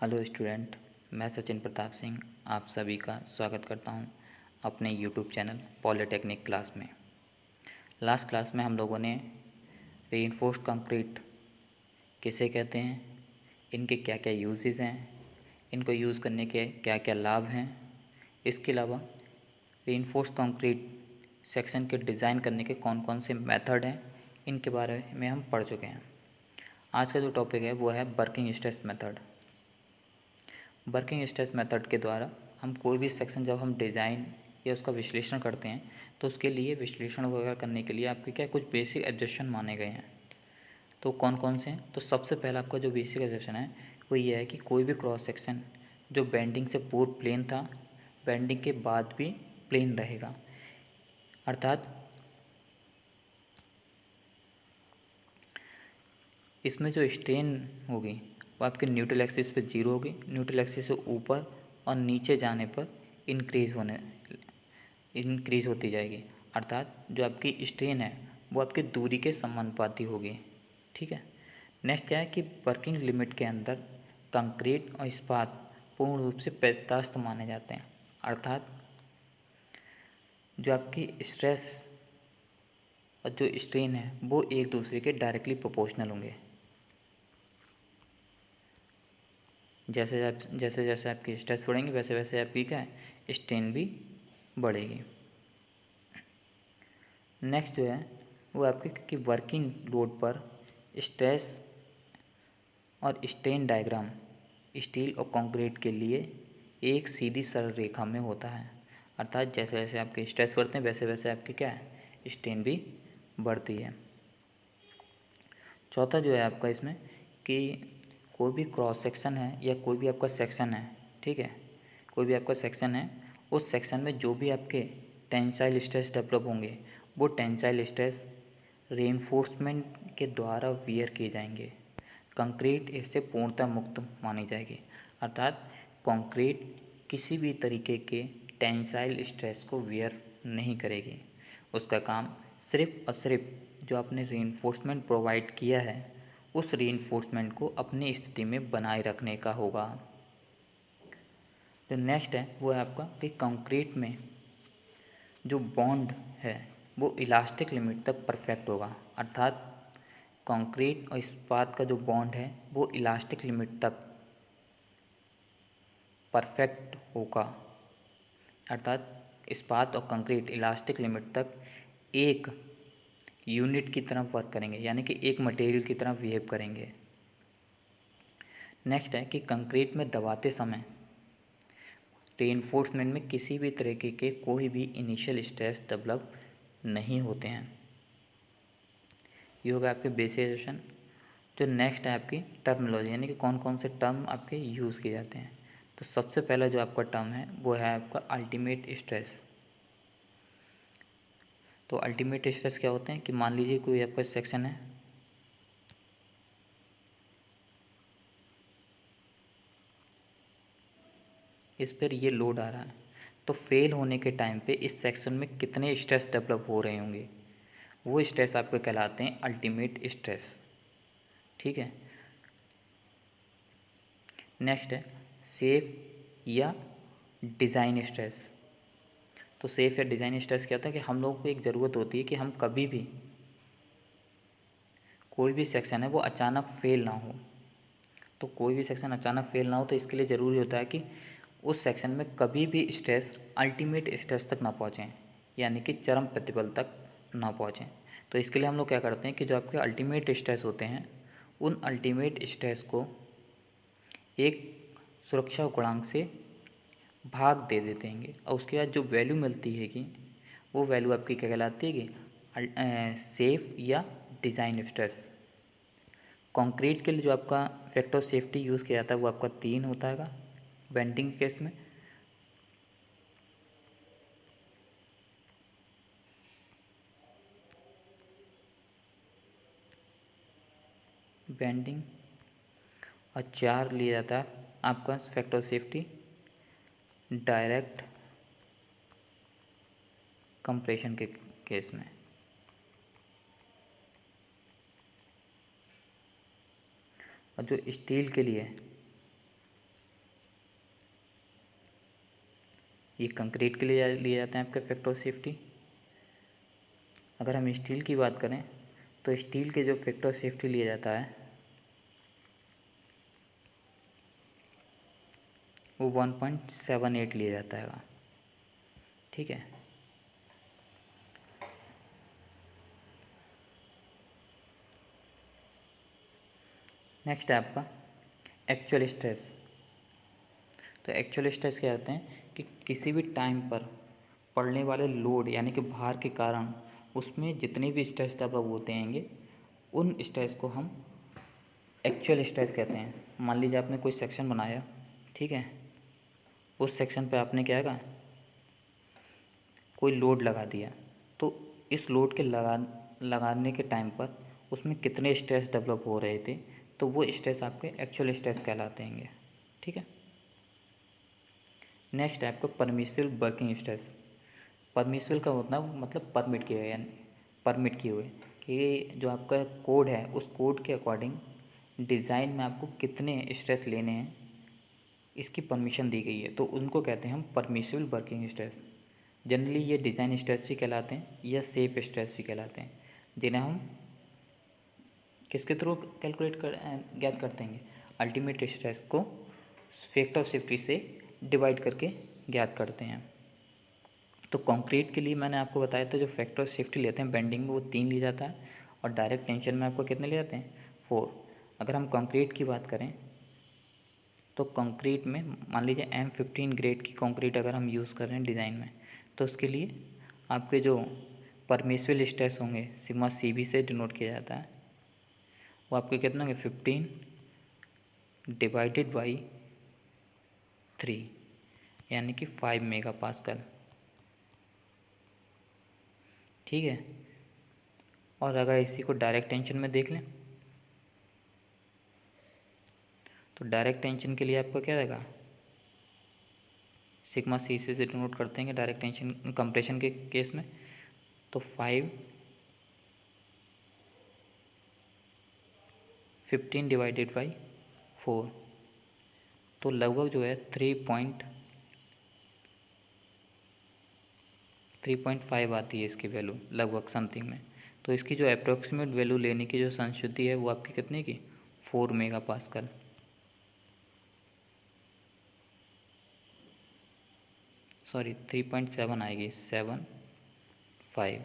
Hello student, मैं सचिन प्रताप सिंह आप सभी का स्वागत करता हूं अपने यूट्यूब चैनल पॉलिटेक्निक क्लास में। लास्ट क्लास में हम लोगों ने रीइंफोर्स्ड कंक्रीट किसे कहते हैं, इनके क्या क्या यूजेस हैं, इनको यूज़ करने के क्या क्या लाभ हैं, इसके अलावा रीइंफोर्स्ड कंक्रीट सेक्शन के डिज़ाइन करने के कौन कौन से मेथड हैं, इनके बारे में हम पढ़ चुके हैं। आज का जो टॉपिक है वो है working stress method. Working stress method के द्वारा हम कोई भी सेक्शन जब हम डिज़ाइन या उसका विश्लेषण करते हैं तो उसके लिए विश्लेषण वगैरह करने के लिए आपके क्या कुछ बेसिक एब्जम्पशन माने गए हैं। तो कौन कौन से हैं? तो सबसे पहला आपका जो बेसिक एब्जम्पशन है वो ये है कि कोई भी क्रॉस सेक्शन जो बेंडिंग से पूर्व प्लेन था, बेंडिंग के बाद भी प्लेन रहेगा। अर्थात इसमें जो स्ट्रेन होगी वो आपके न्यूट्रल एक्सिस पे जीरो होगी, न्यूट्रल एक्सिस से ऊपर और नीचे जाने पर इंक्रीज होती जाएगी। अर्थात जो आपकी स्ट्रेन है वो आपकी दूरी के समानुपाती होगी। ठीक है। नेक्स्ट क्या है कि वर्किंग लिमिट के अंदर कंक्रीट और इस्पात पूर्ण रूप से पेचदास्त माने जाते हैं। अर्थात जो आपकी स्ट्रेस और जो स्ट्रेन है वो एक दूसरे के डायरेक्टली प्रोपोर्शनल होंगे। जैसे जैसे आपकी स्ट्रेस बढ़ेंगे वैसे वैसे आपकी क्या है स्ट्रेन भी बढ़ेगी। नेक्स्ट जो है वो आपके कि वर्किंग लोड पर स्ट्रेस और स्ट्रेन डायग्राम स्टील और कंक्रीट के लिए एक सीधी सरल रेखा में होता है। अर्थात जैसे जैसे आपके स्ट्रेस बढ़ते हैं वैसे वैसे आपकी क्या है स्ट्रेन भी बढ़ती है। चौथा जो है आपका इसमें कि कोई भी क्रॉस सेक्शन है या कोई भी आपका सेक्शन है, ठीक है, कोई भी आपका सेक्शन है, उस सेक्शन में जो भी आपके टेंसाइल स्ट्रेस डेवलप होंगे वो टेंसाइल स्ट्रेस रीइंफोर्समेंट के द्वारा वियर किए जाएंगे। कंक्रीट इससे पूर्णतः मुक्त मानी जाएगी। अर्थात कंक्रीट किसी भी तरीके के टेंसाइल स्ट्रेस को वियर नहीं करेगी। उसका काम सिर्फ और सिर्फ जो आपने रीइंफोर्समेंट प्रोवाइड किया है उस रीइंफोर्समेंट को अपनी स्थिति में बनाए रखने का होगा। जो नेक्स्ट है वो है आपका कि कंक्रीट में जो बॉन्ड है वो इलास्टिक लिमिट तक परफेक्ट होगा। अर्थात कंक्रीट और इस्पात का जो बॉन्ड है वो इलास्टिक लिमिट तक परफेक्ट होगा। अर्थात इस्पात और कंक्रीट इलास्टिक लिमिट तक एक यूनिट की तरह वर्क करेंगे, यानी कि एक मटेरियल की तरह बिहेव करेंगे। नेक्स्ट है कि कंक्रीट में दबाते समय रीइंफोर्समेंट में किसी भी तरीके के कोई भी इनिशियल स्ट्रेस डेवलप नहीं होते हैं। ये होगा आपके बेसिक। जो नेक्स्ट है आपकी टर्मिनोलॉजी, यानी कि कौन कौन से टर्म आपके यूज़ किए जाते हैं। तो सबसे पहला जो आपका टर्म है वो है आपका अल्टीमेट स्ट्रेस। तो अल्टीमेट स्ट्रेस क्या होते हैं कि मान लीजिए कोई आपका सेक्शन है, इस पर ये लोड आ रहा है, तो फेल होने के टाइम पे इस सेक्शन में कितने स्ट्रेस डेवलप हो रहे होंगे वो स्ट्रेस आपको कहलाते हैं अल्टीमेट स्ट्रेस। ठीक है। नेक्स्ट है सेफ या डिज़ाइन स्ट्रेस। तो सेफ या डिज़ाइन स्ट्रेस क्या होता है कि हम लोगों को एक ज़रूरत होती है कि हम कभी भी कोई भी सेक्शन है वो अचानक फेल ना हो। तो कोई भी सेक्शन अचानक फेल ना हो तो इसके लिए ज़रूरी होता है कि उस सेक्शन में कभी भी स्ट्रेस अल्टीमेट स्ट्रेस तक ना पहुँचें, यानी कि चरम प्रतिबल तक ना पहुँचें। तो इसके लिए हम लोग क्या करते हैं कि जो आपके अल्टीमेट स्ट्रेस होते हैं उन अल्टीमेट स्ट्रेस को एक सुरक्षा गुणांक से भाग दे देते हैं और उसके बाद जो वैल्यू मिलती है कि वो वैल्यू आपकी क्या कहलाती है कि सेफ या डिज़ाइन स्ट्रेस। कंक्रीट के लिए जो आपका फैक्टर ऑफ सेफ्टी यूज़ किया जाता है वो आपका 3 होता है बेंडिंग के केस में। बेंडिंग और 4 लिया जाता है आपका factor of safety direct compression के केस में। और जो स्टील के लिए ये कंक्रीट के लिए लिए जाते हैं आपके फैक्टर ऑफ सेफ्टी। अगर हम स्टील की बात करें तो स्टील के जो फैक्टर ऑफ सेफ्टी लिया जाता है वो 1.78 लिया जाता है। ठीक है, नेक्स्ट है आपका एक्चुअल स्ट्रेस। तो एक्चुअल स्ट्रेस क्या होते हैं कि किसी भी टाइम पर पड़ने वाले लोड यानी कि भार के कारण उसमें जितने भी स्ट्रेस डेवलप होते हैंगे उन स्ट्रेस को हम एक्चुअल स्ट्रेस कहते हैं। मान लीजिए आपने कोई सेक्शन बनाया, ठीक है, उस सेक्शन पे आपने क्या कहा, कोई लोड लगा दिया, तो इस लोड के लगाने के टाइम पर उसमें कितने स्ट्रेस डेवलप हो रहे थे, तो वो स्ट्रेस आपके एक्चुअल स्ट्रेस कहलाते हैं। ठीक है, नेक्स्ट है आपका परमिसिबल वर्किंग स्ट्रेस। परमिसिबल का मतलब परमिट किए हुए, यानी परमिट किए हुए कि जो आपका कोड है उस कोड के अकॉर्डिंग डिज़ाइन में आपको कितने स्ट्रेस लेने हैं इसकी परमिशन दी गई है, तो उनको कहते हैं हम परमिसिबल वर्किंग स्ट्रेस। जनरली ये डिज़ाइन स्ट्रेस भी कहलाते हैं या सेफ स्ट्रेस भी कहलाते हैं, जिन्हें हम किसके थ्रू कैलकुलेट ज्ञात करते हैं, अल्टीमेट स्ट्रेस को फैक्टर ऑफ सेफ्टी से डिवाइड करके ज्ञात करते हैं। तो कंक्रीट के लिए मैंने आपको बताया था जो फैक्टर ऑफ सेफ्टी लेते हैं बेंडिंग में वो 3 लिया जाता है और डायरेक्ट टेंशन में आपको कितने ले जाते हैं, 4। अगर हम कंक्रीट की बात करें तो कंक्रीट में मान लीजिए M15 ग्रेड की कंक्रीट अगर हम यूज़ कर रहे हैं डिज़ाइन में, तो उसके लिए आपके जो परमिसिबल स्ट्रेस होंगे सिग्मा CB से डिनोट किया जाता है, वो आपके कितने होंगे, 15 डिवाइडेड बाई 3 यानी कि 5 मेगा पास्कल। ठीक है, और अगर इसी को डायरेक्ट टेंशन में देख लें तो डायरेक्ट टेंशन के लिए आपको क्या रहेगा, सिग्मा C से डिनोट करते हैं डायरेक्ट टेंशन कंप्रेशन के केस में, तो 15 डिवाइडेड बाई 4, तो लगभग जो है 3.5 आती है इसकी वैल्यू लगभग समथिंग में। तो इसकी जो अप्रोक्सीमेट वैल्यू लेने की जो संशुद्धि है वो आपकी कितने की, 4 मेगा पास्कल। सॉरी 3.7 आएगी, 7.5।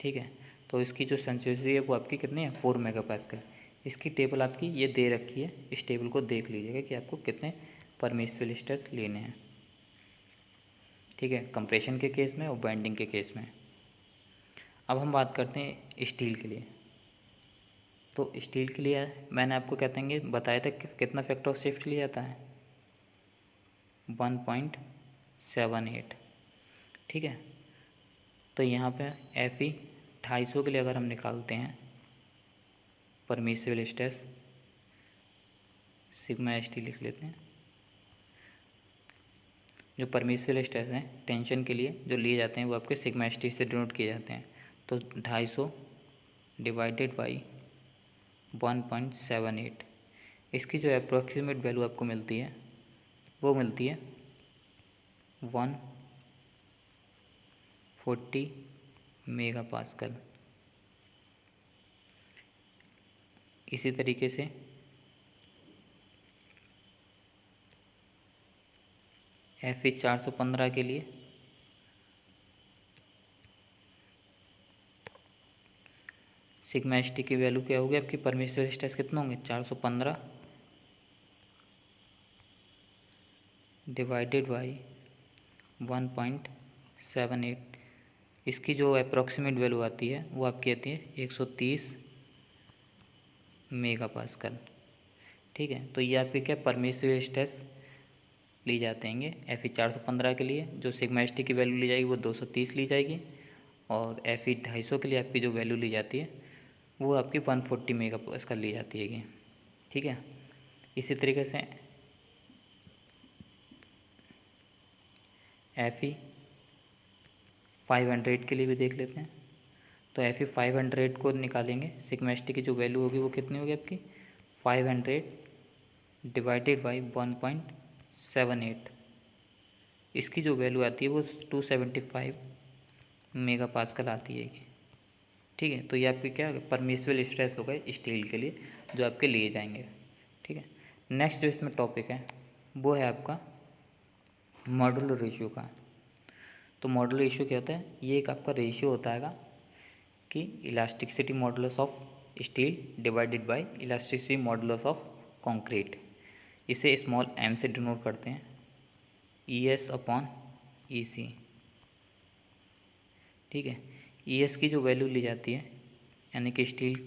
ठीक है, तो इसकी जो संशुद्धि है वो आपकी कितनी है, 4 मेगा पास्कल। इसकी टेबल आपकी ये दे रखी है, इस टेबल को देख लीजिएगा कि आपको कितने परमिसिबल स्ट्रेस लेने हैं। ठीक है, कंप्रेशन के केस में और बाइंडिंग के केस में। अब हम बात करते हैं स्टील के लिए। तो स्टील के लिए मैंने आपको कहते हैं बताया था कि कितना फैक्टर ऑफ सेफ्टी लिया जाता है, 1.78। ठीक है, तो यहाँ पे FE 250 के लिए अगर हम निकालते हैं परमिसिबल स्ट्रेस, सिग्मा ST लिख लेते हैं। जो परमिसिबल स्ट्रेस हैं टेंशन के लिए जो लिए जाते हैं वो आपके सिग्मा ST से डिनोट किए जाते हैं। तो 250 डिवाइडेड बाई 1.78, इसकी जो अप्रोक्सीमेट वैल्यू आपको मिलती है वो मिलती है 140 मेगा पास्कल। इसी तरीके से FE 415 के लिए सिग्मा ST की वैल्यू क्या होगी, आपकी परमिसिबल स्ट्रेस कितना होंगे, 415 डिवाइडेड बाई 1.78। इसकी जो अप्रॉक्सीमेट वैल्यू आती है वो आपकी आती है 130 मेगा पास्कल। ठीक है, तो ये आपके क्या परमिसिबल स्ट्रेस ली जाते हैं FE 415 के लिए। जो सिग्मा ST की वैल्यू ली जाएगी वो 230 ली जाएगी, और FE 250 के लिए आपकी जो वैल्यू ली जाती है वो आपकी 140 मेगा पास्कल ली जाती है। ठीक है, इसी तरीके से FE 500 के लिए भी देख लेते हैं। तो FE 500 को निकालेंगे, सिग्मा ST की जो वैल्यू होगी वो कितनी होगी आपकी, 500 डिवाइडेड बाई 1.78। इसकी जो वैल्यू आती है वो 275 मेगा पास्कल आती है। ठीक है, तो ये आपके क्या परमिसिबल स्ट्रेस हो गए स्टील के लिए जो आपके लिए जाएंगे। ठीक है, नेक्स्ट जो इसमें टॉपिक है वो है आपका मॉडुलर रेशियो का। तो मॉडुलर रेशियो क्या होता है? ये एक आपका रेशियो होता है कि elasticity modulus of steel divided by elasticity modulus of concrete. इसे स्मॉल m से डिनोट करते हैं, ES अपॉन EC। ठीक है, ES की जो वैल्यू ली जाती है यानी कि steel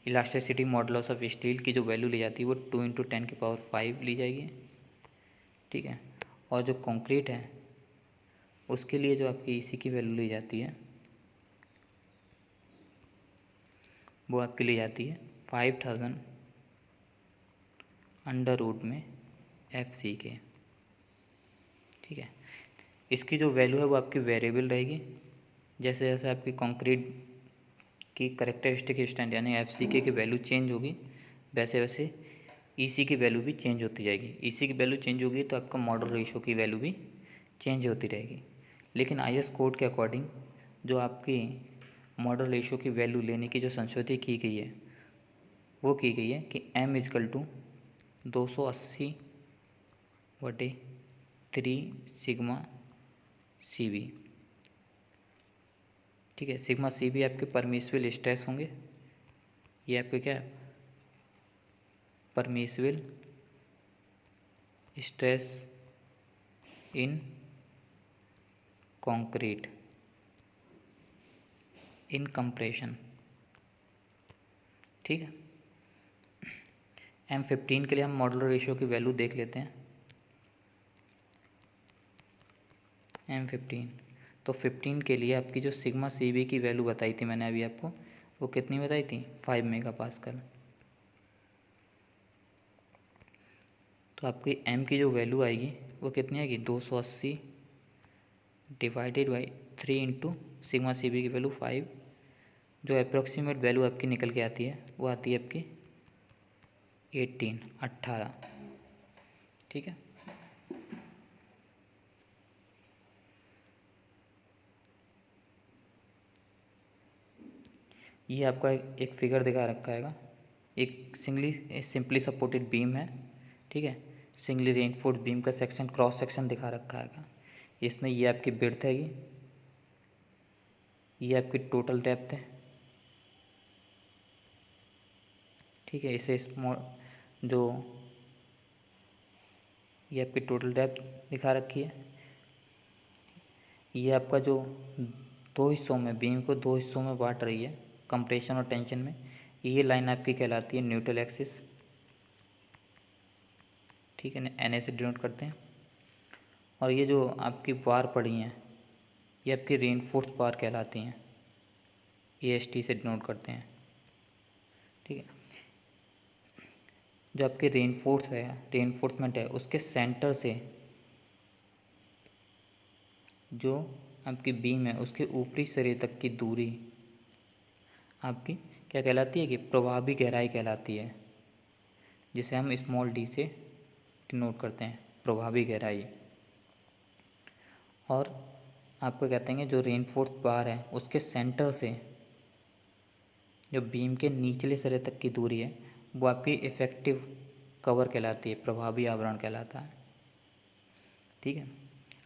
elasticity modulus of steel की जो वैल्यू ली जाती है वो 2 × 10⁵ ली जाएगी। ठीक है, और जो कंक्रीट है उसके लिए जो आपकी EC की वैल्यू ली जाती है वो आपके ली जाती है 5000 अंडर रूट में FC के। ठीक है, इसकी जो वैल्यू है वो आपकी वेरिएबल रहेगी। जैसे जैसे आपकी कंक्रीट की करेक्टरिस्टिक स्ट्रेंथ यानी FCK की वैल्यू चेंज होगी वैसे वैसे EC की वैल्यू भी चेंज होती जाएगी। EC की वैल्यू चेंज होगी तो आपका मॉडुलर रेशियो की वैल्यू भी चेंज होती रहेगी। लेकिन IS कोड के अकॉर्डिंग जो आपकी मॉडुलर रेशियो की वैल्यू लेने की जो संशोधित की गई है वो की गई है कि M = 280/3 सिग्मा CV। ठीक है, सिग्मा CV आपके परमिसिबल स्ट्रेस होंगे। ये आपके क्या है? Permissible stress in concrete in compression. ठीक है, M15 के लिए हम मॉडुलर रेशियो की वैल्यू देख लेते हैं। M15 तो 15 के लिए आपकी जो सिग्मा CV की वैल्यू बताई थी मैंने अभी आपको, वो कितनी बताई थी? 5 मेगा पास्कल। तो आपकी M की जो वैल्यू आएगी वो कितनी आएगी? 280/3 × सिग्मा CV की वैल्यू 5, जो अप्रोक्सीमेट वैल्यू आपकी निकल के आती है वो आती है आपकी 18। ठीक है, ये आपका एक फिगर दिखा रखा हैगा। एक सिंपली सपोर्टेड बीम है। ठीक है, सिंगली रेनफोर्स्ड बीम का सेक्शन क्रॉस सेक्शन दिखा रखा हैगा। इसमें ये आपकी विड्थ हैगी, ये आपकी टोटल डेप्थ है। ठीक है, इसे जो ये आपकी टोटल डेप्थ दिखा रखी है। ये आपका जो दो हिस्सों में बीम को दो हिस्सों में बांट रही है कंप्रेशन और टेंशन में, ये लाइन आपकी कहलाती है न्यूट्रल एक्सिस। ठीक है, NA से डिनोट करते हैं। और ये जो आपकी बार पड़ी हैं ये आपकी रेनफोर्स बार कहलाती हैं, AST से डिनोट करते हैं। ठीक है, जो आपकी रेनफोर्समेंट है उसके सेंटर से जो आपकी बीम है उसके ऊपरी सिरे तक की दूरी आपकी क्या कहलाती है? कि प्रभावी गहराई कहलाती है, जिसे हम स्मॉल d से डिनोट करते हैं, प्रभावी गहराई। और आपको कहते हैं जो रेनफोर्स बार है उसके सेंटर से जो बीम के निचले सिरे तक की दूरी है वो आपकी इफ़ेक्टिव कवर कहलाती है, प्रभावी आवरण कहलाता है। ठीक है,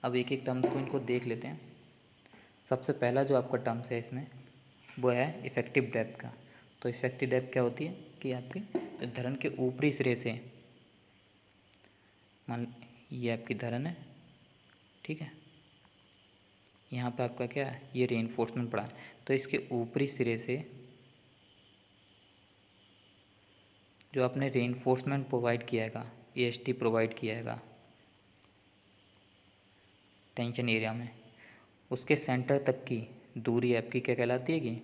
अब एक एक टर्म्स को इनको देख लेते हैं। सबसे पहला जो आपका टर्म्स है इसमें वो है इफ़ेक्टिव डेप्थ का। तो इफ़ेक्टिव डेप्थ क्या होती है कि आपके धरन के ऊपरी सिरे से, मान ये आपकी धरन है। ठीक है, यहाँ पे आपका क्या है? ये रेनफोर्समेंट पड़ा है, तो इसके ऊपरी सिरे से जो आपने रेनफोर्समेंट प्रोवाइड किया हैगा, AST प्रोवाइड किया हैगा टेंशन एरिया में, उसके सेंटर तक की दूरी आपकी क्या कहलाती है? कि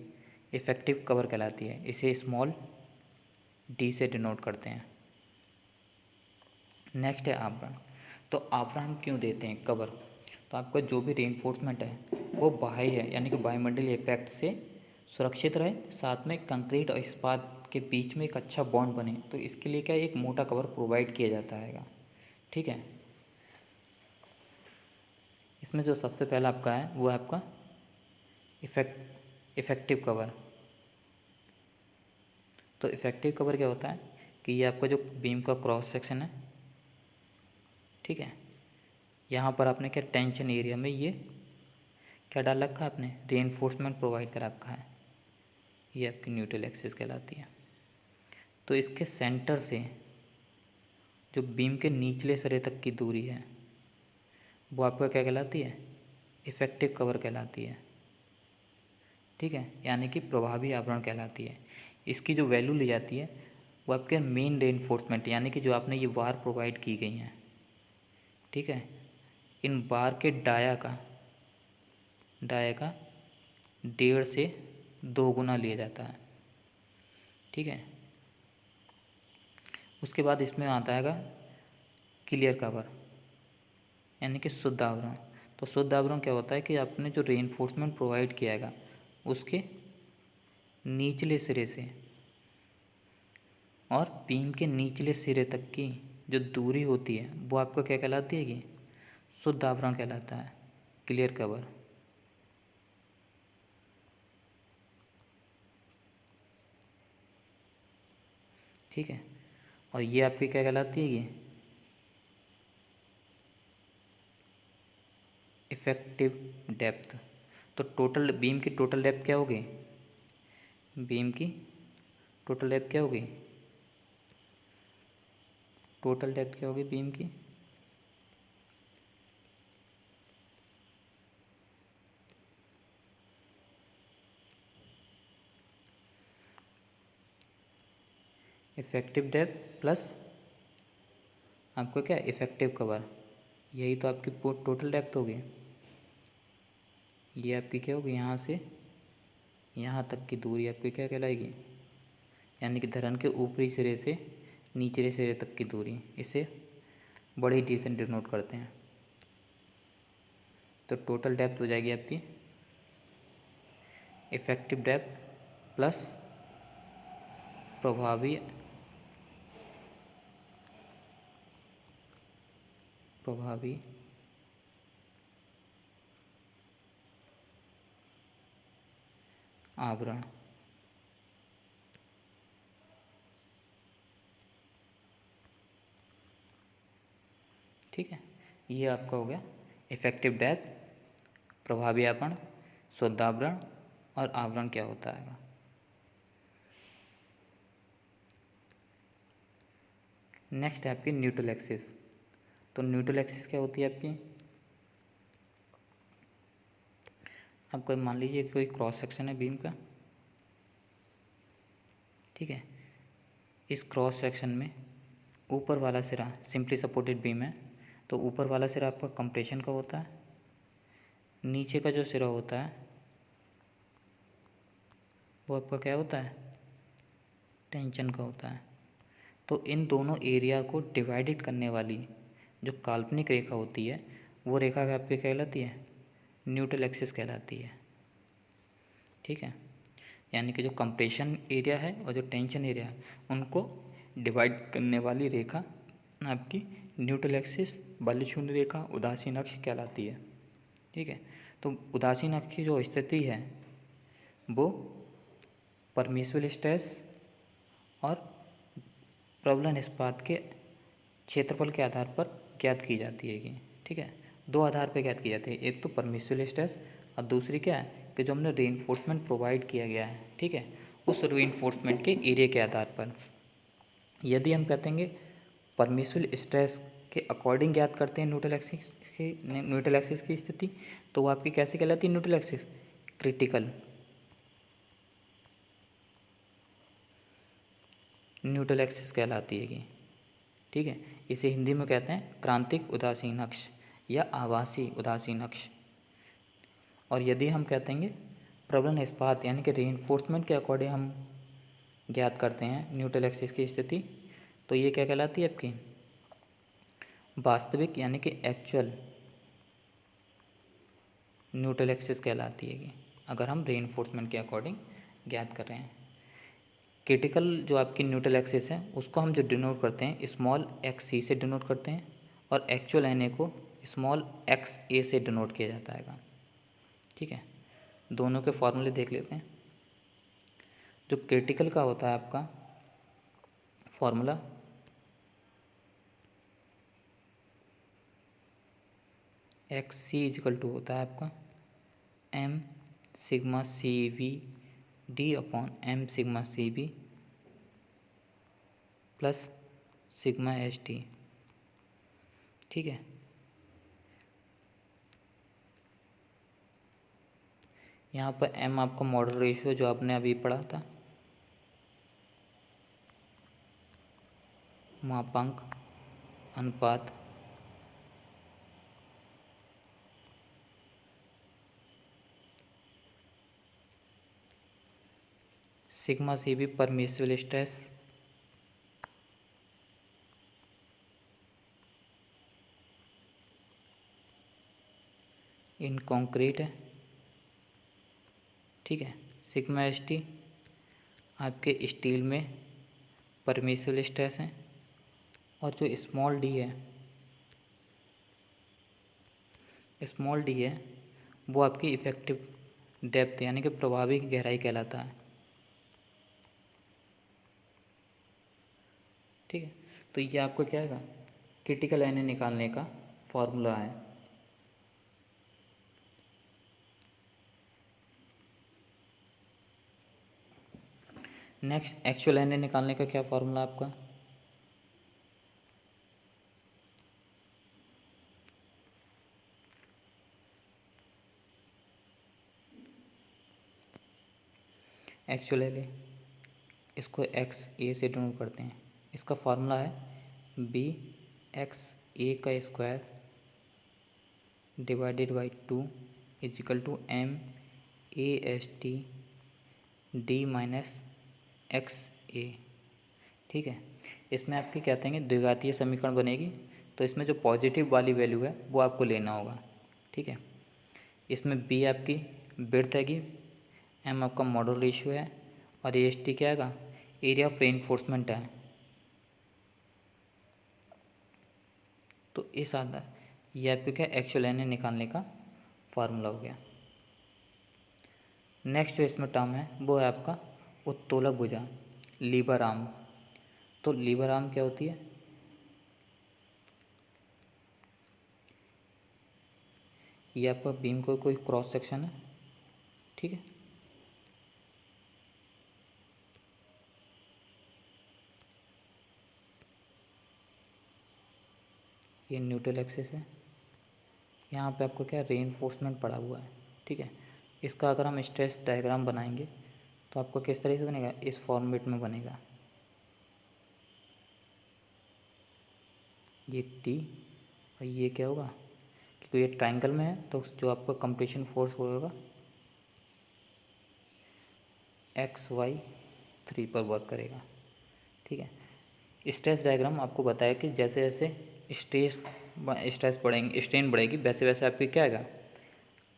इफ़ेक्टिव कवर कहलाती है। इसे स्मॉल d से डिनोट करते हैं। नेक्स्ट है आवरण। तो आवरण हम क्यों देते हैं? कवर। तो आपका जो भी रेनफोर्समेंट है वो बाह्य है यानी कि वायुमंडलीय इफेक्ट से सुरक्षित रहे, साथ में कंक्रीट और इस्पात के बीच में एक अच्छा बॉन्ड बने, तो इसके लिए क्या एक मोटा कवर प्रोवाइड किया जाता है। ठीक है, इसमें जो सबसे पहला आपका है वो है आपका इफेक्टिव कवर। तो इफेक्टिव कवर क्या होता है कि ये आपका जो बीम का क्रॉस सेक्शन है, ठीक है, यहाँ पर आपने क्या टेंशन एरिया में ये क्या डाल रखा है, आपने रीइंफोर्समेंट प्रोवाइड कर रखा है, ये आपकी न्यूट्रल एक्सिस कहलाती है। तो इसके सेंटर से जो बीम के निचले सिरे तक की दूरी है वो आपका क्या कहलाती है, इफेक्टिव कवर कहलाती है, ठीक है, यानी कि प्रभावी आवरण कहलाती है। इसकी जो वैल्यू ली जाती है वो आपके मेन रेनफोर्समेंट यानी कि जो आपने ये बार प्रोवाइड की गई हैं, ठीक है, इन बार के डाया का 1.5 से 2 गुना लिया जाता है, ठीक है। उसके बाद इसमें आता है क्लियर कवर यानी कि शुद्ध आवरण। तो शुद्ध आवरण क्या होता है कि आपने जो रेनफोर्समेंट प्रोवाइड किया है उसके निचले सिरे से और बीम के निचले सिरे तक की जो दूरी होती है वो आपको क्या कहलाती है कि शुद्ध आवरण कहलाता है, क्लियर कवर। ठीक है, और ये आपकी क्या कहलाती है कि इफेक्टिव डेप्थ। तो टोटल बीम की टोटल डेप्थ क्या होगी, बीम की टोटल डेप्थ क्या होगी, टोटल डेप्थ क्या होगी बीम की, इफेक्टिव डेप्थ प्लस आपको क्या इफेक्टिव कवर, यही तो आपकी टोटल डेप्थ होगी। ये आपकी क्या होगी, यहाँ से यहाँ तक की दूरी आपकी क्या कहलाएगी, यानी कि धरन के ऊपरी सिरे से निचले सिरे तक की दूरी, इसे बड़ी डी से डिनोट करते हैं। तो टोटल डेप्थ हो जाएगी आपकी इफेक्टिव डेप्थ प्लस प्रभावी आवरण। ठीक है, ये आपका हो गया इफेक्टिव डेप्थ, प्रभावी आवरण, शुद्ध आवरण और आवरण क्या होता है। नेक्स्ट है आपकी न्यूट्रल एक्सिस। तो न्यूट्रल एक्सिस क्या होती है आपकी, आपको मान लीजिए कोई क्रॉस सेक्शन है बीम का, ठीक है, इस क्रॉस सेक्शन में ऊपर वाला सिरा सिंपली सपोर्टेड बीम है, तो ऊपर वाला सिरा आपका कंप्रेशन का होता है, नीचे का जो सिरा होता है वो आपका क्या होता है, टेंशन का होता है। तो इन दोनों एरिया को डिवाइडेड करने वाली जो काल्पनिक रेखा होती है वो रेखा आपकी कहलाती है, न्यूट्रल एक्सिस कहलाती है। ठीक है, यानी कि जो कंप्रेशन एरिया है और जो टेंशन एरिया है उनको डिवाइड करने वाली रेखा आपकी न्यूट्रल एक्सिस, बल शून्य रेखा, उदासीन अक्ष कहलाती है। ठीक है, तो उदासीन अक्ष की जो स्थिति है वो परमिसिबल स्ट्रेस और प्रबलन इस्पात के क्षेत्रफल के आधार पर ज्ञात की जाती है कि, ठीक है, 2 आधार पर ज्ञात की जाती है, एक तो परमिसिबल स्ट्रेस और दूसरी क्या है कि जो हमने रीइंफोर्समेंट प्रोवाइड किया गया है, ठीक है, उस रीइंफोर्समेंट के एरिया के आधार पर। यदि हम कहते हैं परमिसिबल स्ट्रेस के अकॉर्डिंग ज्ञात करते हैं न्यूट्रल एक्सिस की स्थिति, तो वो आपकी कैसे कहलाती है neutral axis, critical neutral axis कहलाती है कि, ठीक है, इसे हिंदी में कहते हैं क्रांतिक उदासीन अक्ष या आभासी उदासीन अक्ष। और यदि हम कहते हैं प्रबलन इस्पात यानी कि रीइंफोर्समेंट के अकॉर्डिंग हम ज्ञात करते हैं न्यूट्रल एक्सिस की स्थिति, तो ये क्या कहलाती है आपकी वास्तविक यानी कि एक्चुअल न्यूट्रल एक्सिस कहलाती है कि अगर हम रीइंफोर्समेंट के अकॉर्डिंग ज्ञात कर रहे हैं। क्रिटिकल जो आपकी न्यूट्रल एक्सिस है उसको हम जो डिनोट करते हैं स्मॉल एक्स सी से डिनोट करते हैं, और एक्चुअल एन ए को स्मॉल एक्स ए से डिनोट किया जाता है। ठीक है, दोनों के फॉर्मूले देख लेते हैं। जो क्रिटिकल का होता है आपका formula, X C is equal to होता है आपका M sigma C V D upon M sigma C B plus sigma H T. ठीक है, यहाँ पर एम आपका मॉडल रेशियो जो आपने अभी पढ़ा था, मापांक अनुपात sigma C B permissible stress in concrete है। ठीक है, सिग्मा एच टी आपके स्टील में परमिसिबल स्ट्रेस है, और जो स्मॉल डी है वो आपकी इफ़ेक्टिव डेप्थ यानी कि प्रभावी गहराई कहलाता है। ठीक है, तो ये आपको क्या है, क्रिटिकल एन निकालने का फॉर्मूला है। नेक्स्ट एक्चुअल एन निकालने का क्या फॉर्मूला आपका, एक्चुअल एन इसको एक्स ए से डिनोट करते हैं। इसका फार्मूला है बी एक्स ए का square divided by 2 equal to M A S T D minus X A. ठीक है, इसमें आपकी क्या कहेंगे, द्विघातीय समीकरण बनेगी, तो इसमें जो पॉजिटिव वाली वैल्यू है वो आपको लेना होगा। ठीक है, इसमें बी आपकी विड्थ हैगी, एम आपका मॉडल रेशियो है, और ए एस टी क्या आएगा, एरिया ऑफ रेनफोर्समेंट है। तो इस आधार ये आपको क्या एक्चुअल एन निकालने का फार्मूला हो गया। नेक्स्ट जो इसमें टर्म है वो है आपका उत्तोलक भुजा, लीवर आर्म। तो लीवर आर्म क्या होती है, ये आपका बीम को कोई क्रॉस सेक्शन है। ठीक है, ये न्यूट्रल एक्सिस है, यहाँ पे आपको क्या रेनफोर्समेंट पड़ा हुआ है। ठीक है, इसका अगर हम स्ट्रेस डायग्राम बनाएंगे तो आपको किस तरीके से बनेगा, इस फॉर्मेट में बनेगा। ये टी और ये क्या होगा, क्योंकि ये ट्रायंगल में है तो जो आपका कंप्रेशन फोर्स होगा XY3 पर वर्क करेगा। ठीक है, स्ट्रेस डायग्राम आपको बताया कि जैसे जैसे स्ट्रेस बढ़ेंगे, स्ट्रेन बढ़ेगी, वैसे वैसे आपके क्या आएगा,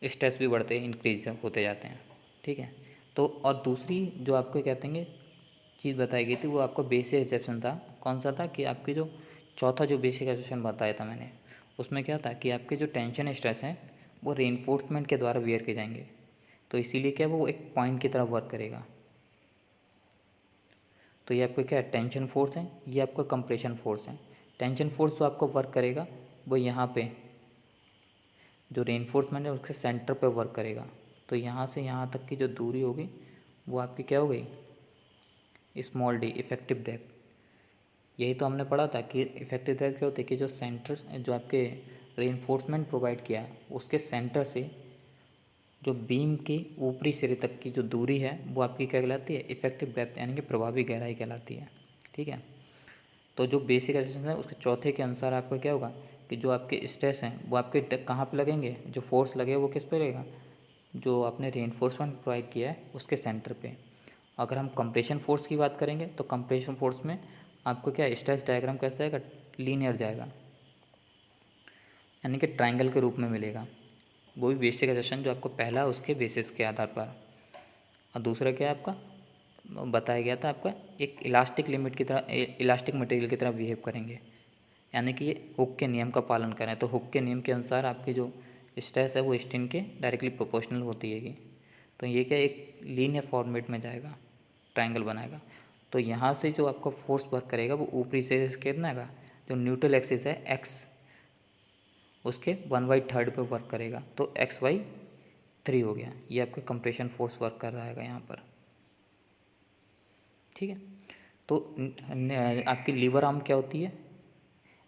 स्ट्रेस भी बढ़ते इंक्रीज होते जाते हैं। ठीक है, तो और दूसरी जो आपको कहते हैं चीज़ बताई गई थी वो आपका बेसिक एक्सेप्शन था। कौन सा था कि आपकी जो चौथा जो बेसिक एक्सेप्शन बताया था मैंने, उसमें क्या था कि आपके जो टेंशन स्ट्रेस हैं वो रेनफोर्समेंट के द्वारा वेयर किए जाएंगे, तो इसीलिए क्या वो एक पॉइंट की तरह वर्क करेगा। तो ये आपका क्या है, टेंशन फोर्स है, ये आपका कंप्रेशन फोर्स है। टेंशन फोर्स जो आपको वर्क करेगा वो यहाँ पे जो रेनफोर्समेंट है उसके सेंटर पे वर्क करेगा। तो यहाँ से यहाँ तक की जो दूरी होगी वो आपकी क्या हो गई, स्मॉल डी इफेक्टिव डेप्थ। यही तो हमने पढ़ा था कि इफेक्टिव डेप्थ क्या होती है कि जो सेंटर जो आपके रेनफोर्समेंट प्रोवाइड किया है उसके सेंटर से जो बीम के ऊपरी सिरे तक की जो दूरी है वो आपकी क्या कहलाती है, इफेक्टिव डेप्थ यानी कि प्रभावी गहराई कहलाती है। ठीक है, तो जो बेसिक एसेसन है उसके चौथे के अनुसार आपका क्या होगा कि जो आपके स्ट्रेस हैं वो आपके कहाँ पे लगेंगे, जो फोर्स लगे वो किस पे लगेगा, जो आपने रेनफोर्समेंट प्रोवाइड किया है उसके सेंटर पे। अगर हम कंप्रेशन फोर्स की बात करेंगे तो कंप्रेशन फोर्स में आपको क्या स्ट्रेस डायग्राम कैसा जाएगा, लीनियर जाएगा, यानी कि ट्रायंगल के रूप में मिलेगा। वो भी बेसिक एसेसन जो आपको पहला उसके बेसिस के आधार पर। और दूसरा क्या है आपका बताया गया था, आपका एक इलास्टिक लिमिट की तरह, इलास्टिक मटेरियल की तरह बिहेव करेंगे। यानी कि ये हुक के नियम का पालन करें। तो हुक के नियम के अनुसार आपकी जो स्ट्रेस है वो स्ट्रेन के डायरेक्टली प्रोपोर्शनल होती है। तो ये क्या एक लीनियर फॉर्मेट में जाएगा, ट्रायंगल बनाएगा। तो यहाँ से जो आपका फोर्स वर्क करेगा वो ऊपरी से कितना है, जो न्यूट्रल एक्सिस है एक्स, उसके 1/3 पे वर्क करेगा। तो x/3 हो गया। ये आपका कंप्रेशन फोर्स वर्क कर रहा है यहाँ पर, ठीक है। तो आपकी लीवर आर्म क्या होती है?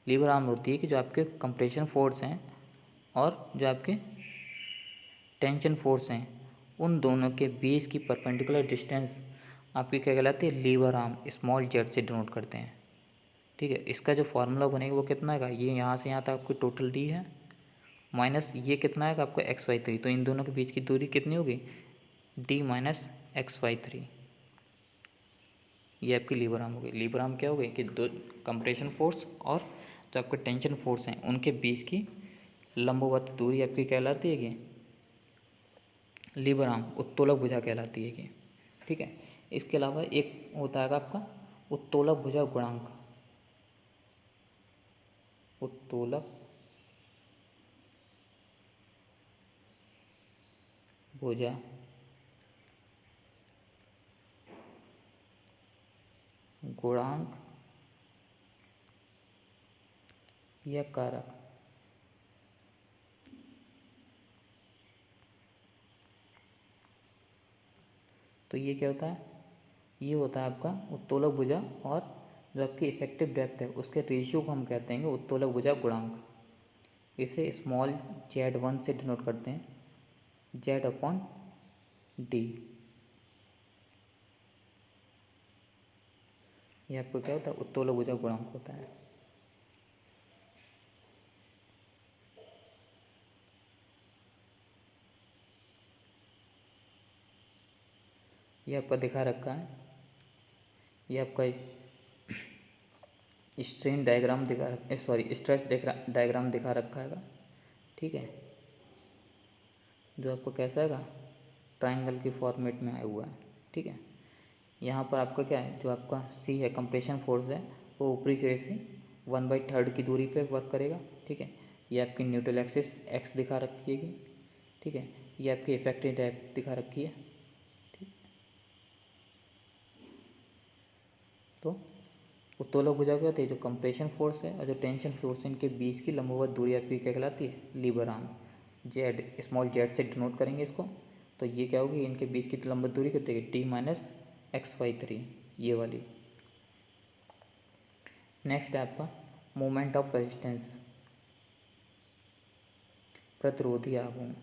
लीवर आर्म होती है कि जो आपके कंप्रेशन फोर्स हैं और जो आपके टेंशन फोर्स हैं, उन दोनों के बीच की परपेंडिकुलर डिस्टेंस आपकी क्या कहलाती है? लीवर आर्म स्मॉल जेड से डिनोट करते हैं, ठीक है। इसका जो फार्मूला बनेगा वो कितना है? ये यहाँ से यहाँ तक आपकी टोटल डी है, माइनस ये कितना है आपको x/3। तो इन दोनों के बीच की दूरी कितनी होगी? d - x/3। ये आपकी लीवर आर्म हो गई। लीवर आर्म क्या हो गई कि दो कंप्रेशन फोर्स और जो आपके टेंशन फोर्स हैं उनके बीच की लंबवत दूरी आपकी कहलाती है कि लीवर आर्म, उत्तोलक भुजा कहलाती है कि, ठीक है। इसके अलावा एक होता है आपका उत्तोलक भुजा गुणांक। उत्तोलक भुजा गुणांक या कारक। तो ये क्या होता है? ये होता है आपका उत्तोलक भुजा और जो आपकी इफेक्टिव डेप्थ है उसके रेशियो को हम कहते हैं उत्तोलक भुजा गुणांक। इसे स्मॉल z1 से डिनोट करते हैं, z/d। ये आपको क्या होता है? उत्तोलक भुजा गुणांक होता है। ये आपका दिखा रखा है, ये आपका स्ट्रेन डायग्राम दिखा रखा, सॉरी स्ट्रेस डायग्राम दिखा रखा है, ठीक है। जो आपको कैसा है? ट्रायंगल की फॉर्मेट में आया हुआ है, ठीक है। यहाँ पर आपका क्या है? जो आपका सी है कंप्रेशन फोर्स है वो ऊपरी सिरे से 1/3 की दूरी पे वर्क करेगा, ठीक है। ये आपकी न्यूट्रल एक्सिस एक्स दिखा रखी है, ठीक है। ये आपकी इफेक्टिव डेप्थ दिखा रखी है, ठीक। तो उत्तोलक भुजा क्या होती है? जो कंप्रेशन फोर्स है और जो टेंशन फोर्स है इनके बीच की लंबवत दूरी आपकी क्या कहलाती है? Lever arm. Z, small Z से डिनोट करेंगे इसको। तो ये क्या होगी? इनके बीच की लंबवत दूरी कितनी है? d - x/3, ये वाली। नेक्स्ट है आपका मोमेंट ऑफ रेजिस्टेंस, प्रतिरोधी आघूर्ण।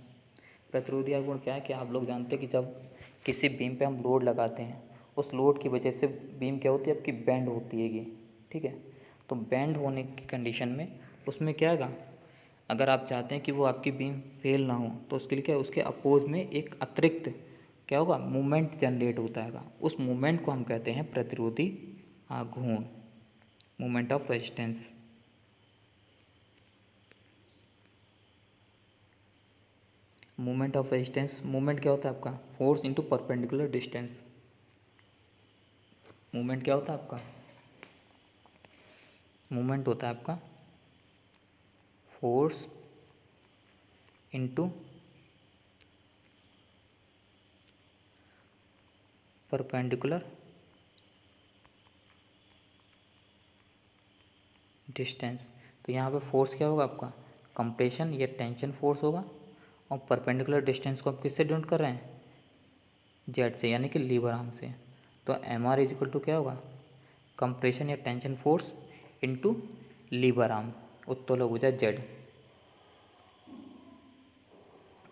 प्रतिरोधी आघूर्ण क्या है कि आप लोग जानते हैं कि जब किसी बीम पे हम लोड लगाते हैं उस लोड की वजह से बीम क्या होती है? आपकी बैंड होती है, ठीक है। तो बैंड होने की कंडीशन में उसमें क्या है? अगर आप चाहते हैं कि वो आपकी बीम फेल ना हो तो उसके लिए क्या है? उसके अपोज में एक अतिरिक्त क्या होगा? मूवमेंट जनरेट होता है। उस मूवमेंट को हम कहते हैं प्रतिरोधी आघूर्ण, movement of resistance. Movement of resistance, movement क्या होता है आपका? Force into perpendicular distance. Movement क्या होता है आपका? मूवमेंट होता है आपका फोर्स इनटू परपेंडिकुलर डिस्टेंस। तो यहाँ पे फोर्स क्या होगा आपका? कंप्रेशन या टेंशन फोर्स होगा। और परपेंडिकुलर डिस्टेंस को आप किससे डिनोट कर रहे हैं? जेड से, यानी कि लीवर आर्म से। तो एम आर इजिकल टू क्या होगा? कंप्रेशन या tension force into lever arm, उत्तोलक भुजा जेड।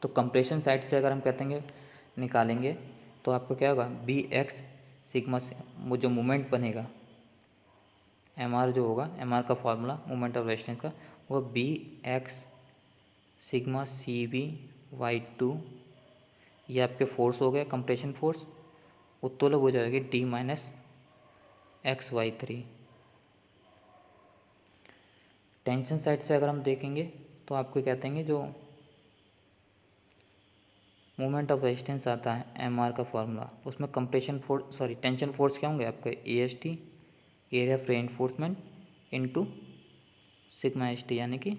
तो कंप्रेशन साइड से अगर हम कहते हैं निकालेंगे तो आपको क्या होगा? बी एक्स सिग्मा से वो जो मूवमेंट बनेगा, एम आर जो होगा, एम आर का फार्मूला मूवमेंट ऑफ रेजिस्टेंस का, वो बी एक्स सिग्मा CV/2। ये आपके फोर्स हो गया कंप्रेशन फोर्स। उत्तोलक हो जाएगी d - x/3। टेंशन साइड से अगर हम देखेंगे तो आपको कहते हैं जो मोमेंट ऑफ रेजिस्टेंस आता है एम आर का फार्मूला, उसमें compression force, sorry tension force क्या होंगे आपके? AST, area of reinforcement into sigma S T यानी कि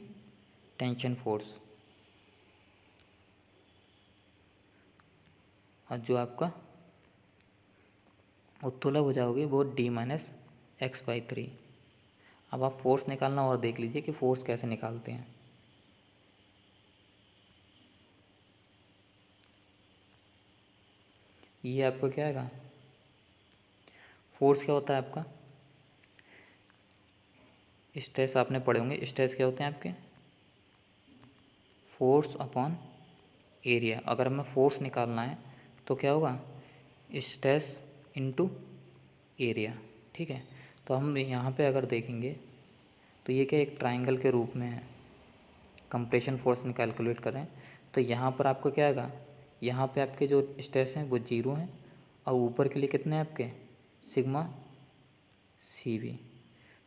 टेंशन फोर्स, और जो आपका उत्तोलन भुजा होगी वो डी माइनस एक्स बाई 3। अब आप फोर्स निकालना और देख लीजिए कि फोर्स कैसे निकालते हैं। ये आपको क्या आएगा, फोर्स क्या होता है आपका, स्ट्रेस आपने पढ़े होंगे, स्ट्रेस क्या होते हैं आपके, फोर्स अपॉन एरिया। अगर हमें फोर्स निकालना है तो क्या होगा, स्ट्रेस इनटू एरिया। ठीक है, तो हम यहाँ पे अगर देखेंगे तो ये क्या एक ट्रायंगल के रूप में है, कंप्रेशन फोर्स कैलकुलेट करें तो यहाँ पर आपको क्या आएगा, यहाँ पे आपके जो स्ट्रेस हैं वो 0 हैं, और ऊपर के लिए कितने हैं आपके, सिग्मा सी बी।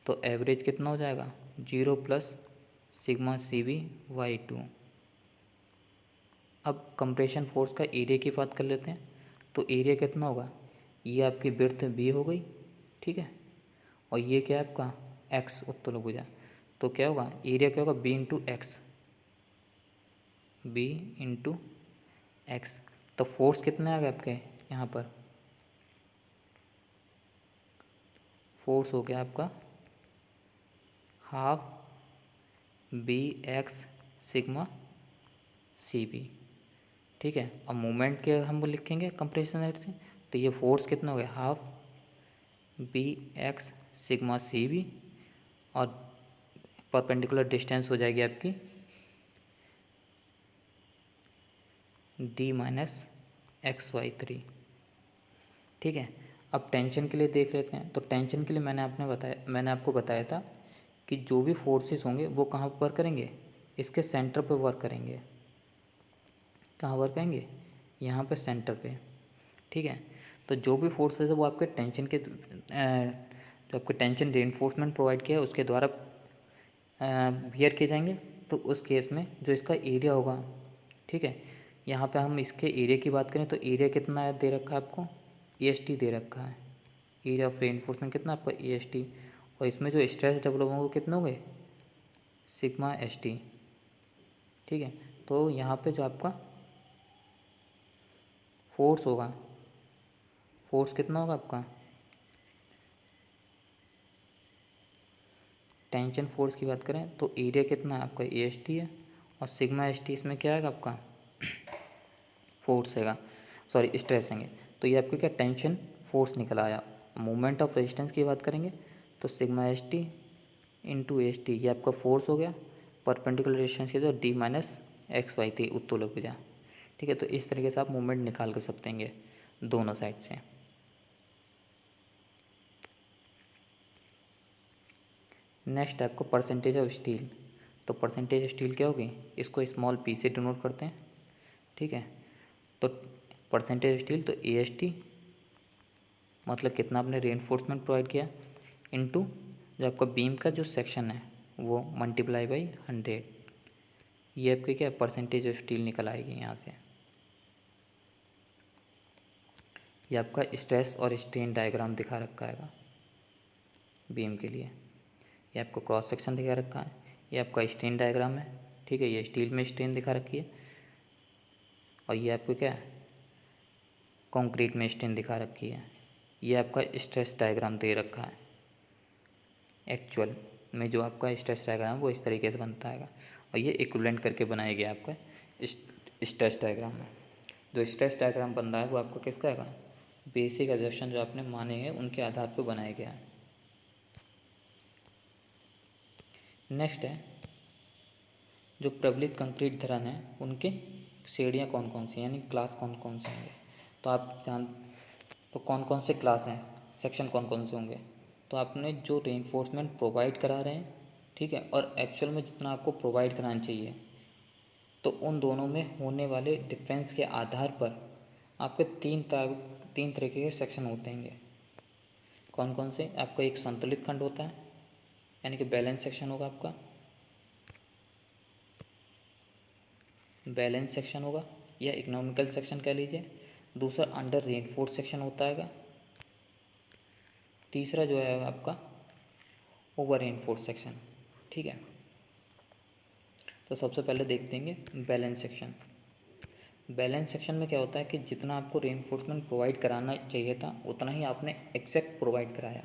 तो एवरेज कितना हो जाएगा, 0 plus sigma C B by 2। अब कंप्रेशन फोर्स का एरिया की बात कर लेते हैं, तो एरिया कितना होगा, ये आपकी विड्थ बी हो गई, ठीक है, और ये क्या है आपका एक्स उत्तोलन भुजा, तो क्या होगा एरिया क्या होगा, B into X, B into X. तो फोर्स कितने आ गए आपके यहाँ पर, फोर्स हो गया आपका half B X sigma C B. ठीक है, अब मोमेंट के हम लिखेंगे कंप्रेशन रेट से, तो ये फोर्स कितना हो गया, half B X sigma C B, और परपेंडिकुलर डिस्टेंस हो जाएगी आपकी डी माइनस एक्स वाई 3। ठीक है, अब टेंशन के लिए देख लेते हैं। तो टेंशन के लिए मैंने आपको बताया था कि जो भी फोर्सेस होंगे वो कहाँ पर वर्क करेंगे, इसके सेंटर पर वर्क करेंगे। कहाँ वर्क करेंगे, यहाँ पे सेंटर पे। ठीक है, तो जो भी फोर्सेस है वो आपके टेंशन के जो आपके टेंशन रेनफोर्समेंट प्रोवाइड किया है उसके द्वारा बियर किए जाएंगे। तो उस केस में जो इसका एरिया होगा, ठीक है, यहाँ पे हम इसके एरिया की बात करें तो एरिया कितना दे रखा है आपको, ई एस टी दे रखा है, एरिया ऑफ रेनफोर्समेंट कितना आपका ई एस टी, और इसमें जो स्ट्रेस डेवलप होंगे वो कितने होंगे, सिग्मा एस टी। ठीक है, तो यहाँ पे जो आपका फोर्स होगा, फोर्स कितना होगा आपका, टेंशन फोर्स की बात करें तो एरिया कितना है आपका ए एस टी है, और सिग्मा एस टी इसमें क्या आएगा आपका फोर्स हैगा, सॉरी स्ट्रेस हैंगे। तो ये आपके क्या टेंशन फोर्स निकल आया। मोमेंट ऑफ रेजिस्टेंस की बात करेंगे तो sigma S T into S T, ये आपका फोर्स हो गया, परपेंडिकुलर डिस्टेंस की तो डी माइनस एक्स वाई 3 उत्तोलन भुजा। ठीक है, तो इस तरीके से आप मोमेंट निकाल कर सकते हैं दोनों साइड से। नेक्स्ट है आपको परसेंटेज ऑफ स्टील। तो परसेंटेज ऑफ स्टील क्या होगी, इसको स्मॉल पी से डिनोट करते हैं। ठीक है, तो परसेंटेज ऑफ स्टील तो ए एस टी मतलब कितना आपने रेनफोर्समेंट प्रोवाइड किया, इनटू जो आपका बीम का जो सेक्शन है वो मल्टीप्लाई बाई 100। ये आपकी क्या परसेंटेज ऑफ स्टील निकल आएगी यहाँ से। ये आपका स्ट्रेस और स्ट्रेन डायग्राम दिखा रखा है बीम के लिए। ये आपको क्रॉस सेक्शन दिखा रखा है, ये आपका स्ट्रेन डायग्राम है। ठीक है, ये स्टील में स्ट्रेन दिखा रखी है, और ये आपको क्या है कंक्रीट में स्ट्रेन दिखा रखी है। ये आपका स्ट्रेस डायग्राम दे रखा है, एक्चुअल में जो आपका स्ट्रेस डायग्राम है वो इस तरीके से बनता है, और ये इक्विवेलेंट करके बनाया गया आपका स्ट्रेस डायग्राम है। जो स्ट्रेस डायग्राम बन रहा है वो आपका किसका है, बेसिक एजम्पशन जो आपने माने हैं उनके आधार पर बनाया गया है। नेक्स्ट है जो प्रबलित कंक्रीट धरन है उनके श्रेणियाँ कौन कौन सी, यानी क्लास कौन कौन से होंगे। तो आप तो कौन कौन से क्लास हैं, सेक्शन कौन कौन से होंगे। तो आपने जो रेनफोर्समेंट प्रोवाइड करा रहे हैं, ठीक है, और एक्चुअल में जितना आपको प्रोवाइड कराना चाहिए, तो उन दोनों में होने वाले डिफरेंस के आधार पर आपके तीन तरीके के सेक्शन होते हैं। कौन कौन से, आपका एक संतुलित खंड होता है यानी कि बैलेंस सेक्शन होगा आपका, बैलेंस सेक्शन होगा या इकोनॉमिकल सेक्शन कह लीजिए। दूसरा अंडर रेनफोर्स सेक्शन होता है। तीसरा जो है आपका ओवर रेनफोर्स सेक्शन। ठीक है, तो सबसे पहले देख देंगे बैलेंस सेक्शन। बैलेंस सेक्शन में क्या होता है कि जितना आपको रीइंफोर्समेंट प्रोवाइड कराना चाहिए था उतना ही आपने एग्जैक्ट प्रोवाइड कराया।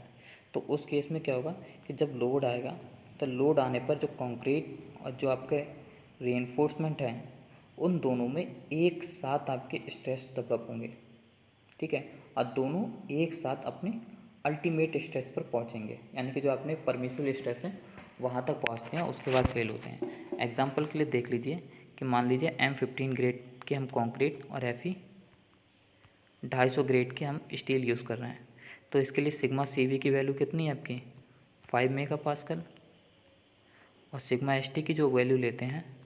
तो उस केस में क्या होगा कि जब लोड आएगा तो लोड आने पर जो कंक्रीट और जो आपके रीइंफोर्समेंट है उन दोनों में एक साथ आपके स्ट्रेस डेवलप होंगे, ठीक है, और दोनों एक साथ अपने अल्टीमेट स्ट्रेस पर पहुंचेंगे, यानी कि जो अपने परमिसिबल स्ट्रेस है वहाँ तक पहुँचते हैं, उसके बाद फेल होते हैं। एग्जाम्पल के लिए देख लीजिए कि मान लीजिए M15 ग्रेड के हम कंक्रीट और Fe 250 ग्रेड के हम स्टील यूज़ कर रहे हैं। तो इसके लिए सिग्मा CV की वैल्यू कितनी है आपकी 5 मेगा पास्कल, और सिग्मा ST की जो वैल्यू लेते हैं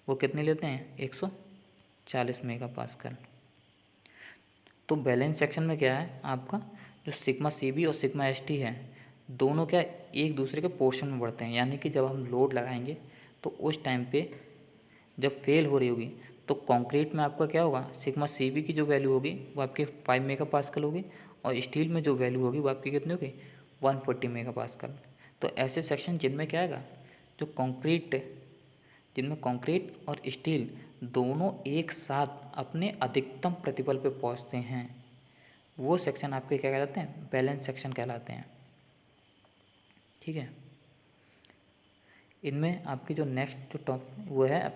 वो कितनी लेते हैं 140 मेगा पास्कल। तो बैलेंस सेक्शन में क्या है आपका जो सिग्मा CV और सिग्मा ST है दोनों क्या एक दूसरे के पोर्शन में बढ़ते हैं, यानी कि जब हम लोड लगाएंगे तो उस टाइम पे जब फेल हो रही होगी तो कंक्रीट में आपका क्या होगा सिग्मा CV की जो वैल्यू होगी वो आपके 5 मेगा पास्कल होगी, और स्टील में जो वैल्यू होगी वो आपकी कितनी होगी 140 मेगा पास्कल। तो ऐसे सेक्शन जिनमें क्या आएगा जो जिनमें कंक्रीट और स्टील दोनों एक साथ अपने अधिकतम प्रतिबल पे पहुंचते हैं वो सेक्शन आपके क्या कहलाते हैं बैलेंस सेक्शन कहलाते हैं, ठीक है। इनमें आपकी जो नेक्स्ट जो टॉप वो है,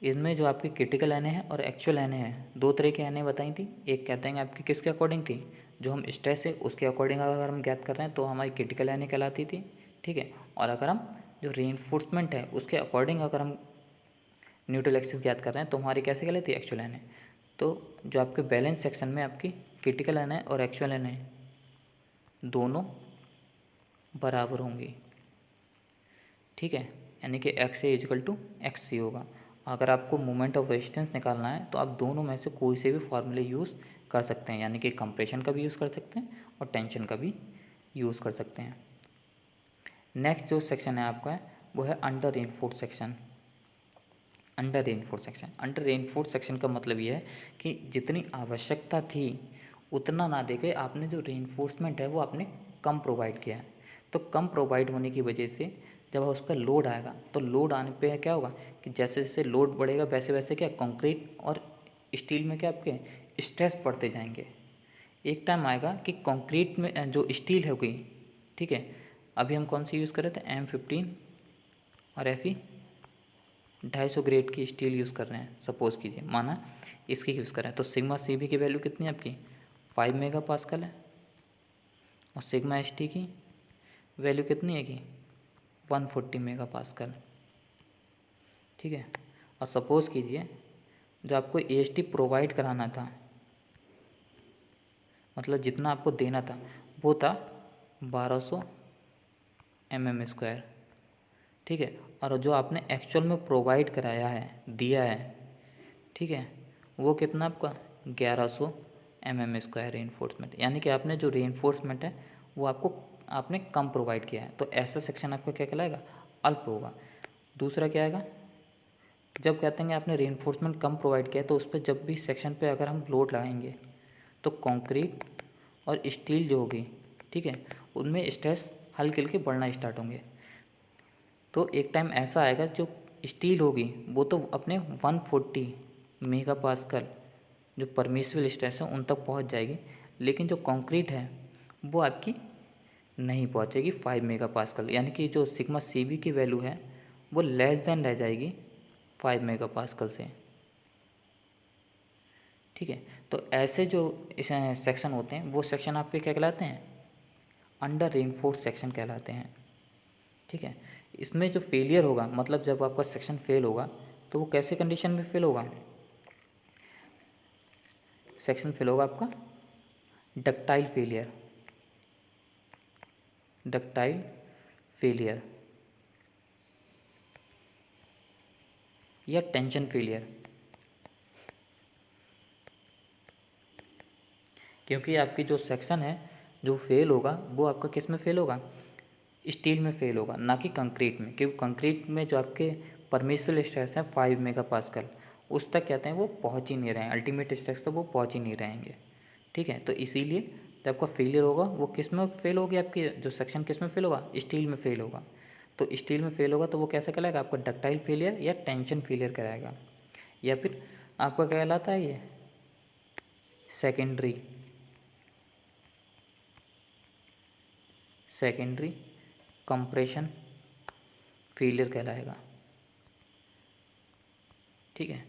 इनमें जो आपकी क्रिटिकल एनए है और एक्चुअल एनए है, दो तरह की एनए बताई थी। एक कहते हैं आपकी किसके अकॉर्डिंग थी जो हम स्ट्रेस है उसके अकॉर्डिंग अगर हम ज्ञात कर रहे हैं तो हमारी क्रिटिकल एनए कहलाती थी, ठीक है। और अगर हम जो रीइंफोर्समेंट है उसके अकॉर्डिंग अगर हम न्यूट्रल एक्सिस ज्ञात कर रहे हैं तो हमारी कैसे कहलाती है एक्चुअल एनए। तो जो आपके बैलेंस सेक्शन में आपकी क्रिटिकल एनए और एक्चुअल एनए दोनों बराबर होंगी, ठीक है, यानी कि X A equal to X C होगा। अगर आपको मोमेंट ऑफ रेजिस्टेंस निकालना है तो आप दोनों में से कोई से भी फार्मूले यूज़ कर सकते हैं, यानी कि कंप्रेशन का भी यूज़ कर सकते हैं और टेंशन का भी यूज़ कर सकते हैं। नेक्स्ट जो सेक्शन है आपका वो है under reinforce section. Under reinforce section का मतलब ये है कि जितनी आवश्यकता थी उतना ना देके आपने जो रेनफोर्समेंट है वो आपने कम प्रोवाइड किया है। तो कम प्रोवाइड होने की वजह से जब उस पर लोड आएगा तो लोड आने पे क्या होगा कि जैसे जैसे लोड बढ़ेगा वैसे वैसे क्या कंक्रीट और स्टील में क्या आपके स्ट्रेस बढ़ते जाएंगे। एक टाइम आएगा कि कंक्रीट में जो स्टील होगी, ठीक है, अभी हम कौन सी यूज़ कर रहे थे M15 और Fe 250 ग्रेड की स्टील यूज़ कर रहे हैं, सपोज़ कीजिए माना इसकी यूज़ कर रहे हैं। तो सिग्मा CV की वैल्यू कितनी है आपकी 5 मेगा पास्कल है, और सिग्मा ST की वैल्यू कितनी है कि 140 मेगा पास्कल, ठीक है। और सपोज़ कीजिए जो आपको AST प्रोवाइड कराना था, मतलब जितना आपको देना था वो था 1200 mm², ठीक है, और जो आपने एक्चुअल में प्रोवाइड कराया है दिया है, ठीक है, वो कितना आपका 1100 mm² रीइंफोर्समेंट, यानी कि आपने जो रीइंफोर्समेंट है वो आपने कम प्रोवाइड किया है। तो ऐसा सेक्शन आपका क्या कहलाएगा अल्प होगा। दूसरा क्या आएगा जब कहते हैं आपने रीइंफोर्समेंट कम प्रोवाइड किया है तो उस पर जब भी सेक्शन पे अगर हम लोड लगाएंगे तो कंक्रीट और स्टील जो होगी, ठीक है, उनमें स्ट्रेस हल्के हल्के बढ़ना स्टार्ट होंगे। तो एक टाइम ऐसा आएगा जो स्टील होगी वो तो अपने 140 मेगा पास्कल जो परमिसिबल स्ट्रेस है उन तक पहुंच जाएगी, लेकिन जो कंक्रीट है वो आपकी नहीं पहुंचेगी 5 मेगा पास्कल, यानी कि जो सिग्मा CV की वैल्यू है वो लेस देन रह जाएगी 5 मेगा पास्कल से, ठीक है। तो ऐसे जो सेक्शन होते हैं वो सेक्शन आपके क्या कहलाते हैं अंडर रेनफोर्स सेक्शन कहलाते हैं, ठीक है। इसमें जो फेलियर होगा मतलब जब आपका सेक्शन फेल होगा तो वो कैसे कंडीशन में फेल होगा, सेक्शन फेल होगा आपका डक्टाइल फेलियर या टेंशन फेलियर, क्योंकि आपकी जो सेक्शन है जो फेल होगा वो आपका किस में फेल होगा स्टील में फेल होगा ना कि कंक्रीट में, क्योंकि कंक्रीट में जो आपके परमिसिबल स्ट्रेस है 5 मेगा पास्कल उस तक कहते हैं वो पहुंच ही नहीं रहे हैं, अल्टीमेट स्ट्रेस तक वो पहुंच ही नहीं रहेंगे, ठीक है। तो इसीलिए जब आपका फेलियर होगा वो किस में फेल होगी आपकी जो सेक्शन किस में फेल होगा स्टील में फेल होगा। तो स्टील में फेल होगा तो वो कैसा कहलाएगा आपका, डक्टाइल फेलियर या टेंशन फेलियर कहलाएगा, या फिर आपका कहलाता है ये सेकेंडरी कंप्रेशन फेलियर कहलाएगा। ठीक है,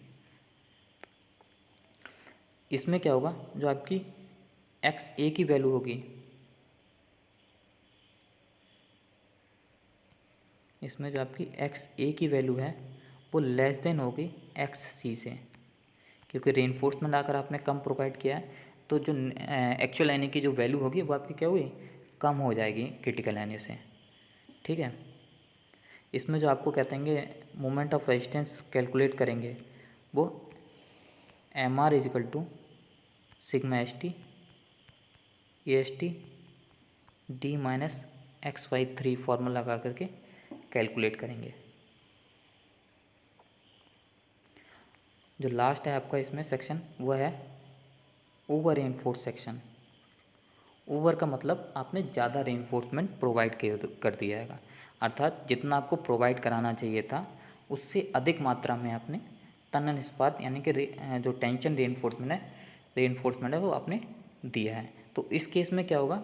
इसमें क्या होगा, जो आपकी एक्स ए की वैल्यू होगी, इसमें जो आपकी एक्स ए की वैल्यू है वो लेस देन होगी एक्स सी से, क्योंकि रेनफोर्समेंट अगर आपने कम प्रोवाइड किया है तो जो एक्चुअल एन ए की जो वैल्यू होगी वो आपकी क्या हुई, कम हो जाएगी क्रिटिकल एन ए से। ठीक है, इसमें जो आपको कहते हैं मोमेंट ऑफ रेजिस्टेंस कैलकुलेट करेंगे वो M R is equal to sigma S T A S T D minus X by 3 formula लगा करके कैलकुलेट करेंगे। जो लास्ट है आपका इसमें सेक्शन वो है ओवर रेनफोर्स सेक्शन। ओवर का मतलब आपने ज़्यादा रेनफोर्समेंट प्रोवाइड कर दिया है, अर्थात जितना आपको प्रोवाइड कराना चाहिए था उससे अधिक मात्रा में आपने तन्निस्पात यानी कि जो टेंशन रेनफोर्समेंट है वो आपने दिया है। तो इस केस में क्या होगा,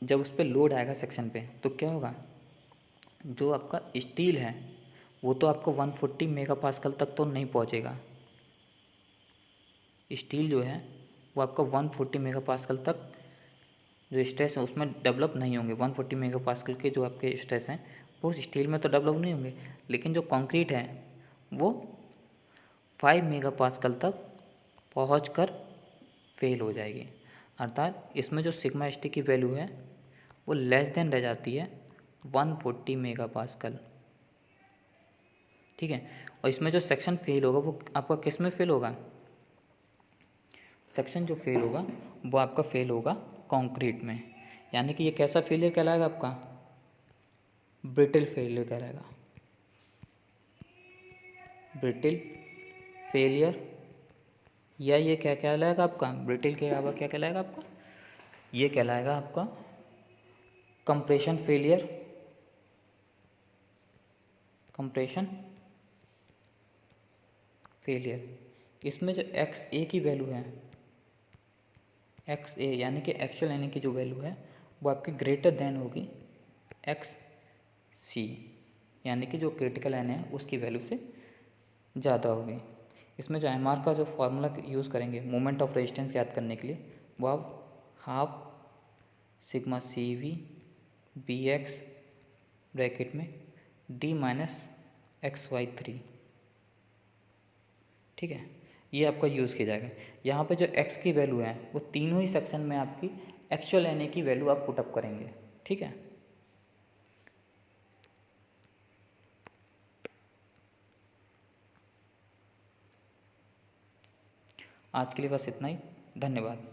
जब उस पर लोड आएगा सेक्शन पे तो क्या होगा, जो आपका स्टील है वो तो आपको 140 मेगापास्कल तक तो नहीं पहुंचेगा, स्टील जो है वो आपका 140 मेगापास्कल तक जो स्ट्रेस है उसमें डेवलप नहीं होंगे। 140 मेगापास्कल के जो आपके स्ट्रेस हैं वो स्टील में तो डेवलप नहीं होंगे, लेकिन जो कंक्रीट है वो 5 मेगापास्कल तक पहुंचकर फेल हो जाएगी, अर्थात इसमें जो सिग्मा एस टी की वैल्यू है वो लेस देन रह जाती है 140 मेगापास्कल। ठीक है, और इसमें जो सेक्शन फेल होगा वो आपका किस में फेल होगा, सेक्शन जो फेल होगा वो आपका फेल होगा कंक्रीट में, यानी कि ये कैसा फेलियर कहलाएगा आपका, ब्रिटल फेलियर कहलाएगा, ब्रिटल फेलियर, या ये क्या कहलाएगा आपका, ब्रिटल के अलावा क्या कहलाएगा आपका, ये कहलाएगा आपका कंप्रेशन फेलियर, कंप्रेशन फेलियर। इसमें जो एक्स ए की वैल्यू है, एक्स ए यानी कि एक्चुअल एन ए की जो वैल्यू है वो आपकी ग्रेटर देन होगी एक्स सी, यानी कि जो क्रिटिकल एन है उसकी वैल्यू से ज़्यादा होगी। इसमें जो एम आर का जो फार्मूला यूज़ करेंगे मोमेंट ऑफ रेजिस्टेंस याद करने के लिए वो आप half sigma C V B X bracket में डी माइनस एक्स वाई 3। ठीक है, ये आपका यूज़ किया जाएगा। यहाँ पे जो x की वैल्यू है वो तीनों ही सेक्शन में आपकी एक्चुअल एन ए की वैल्यू आप पुटअप करेंगे। ठीक है, आज के लिए बस इतना ही, धन्यवाद।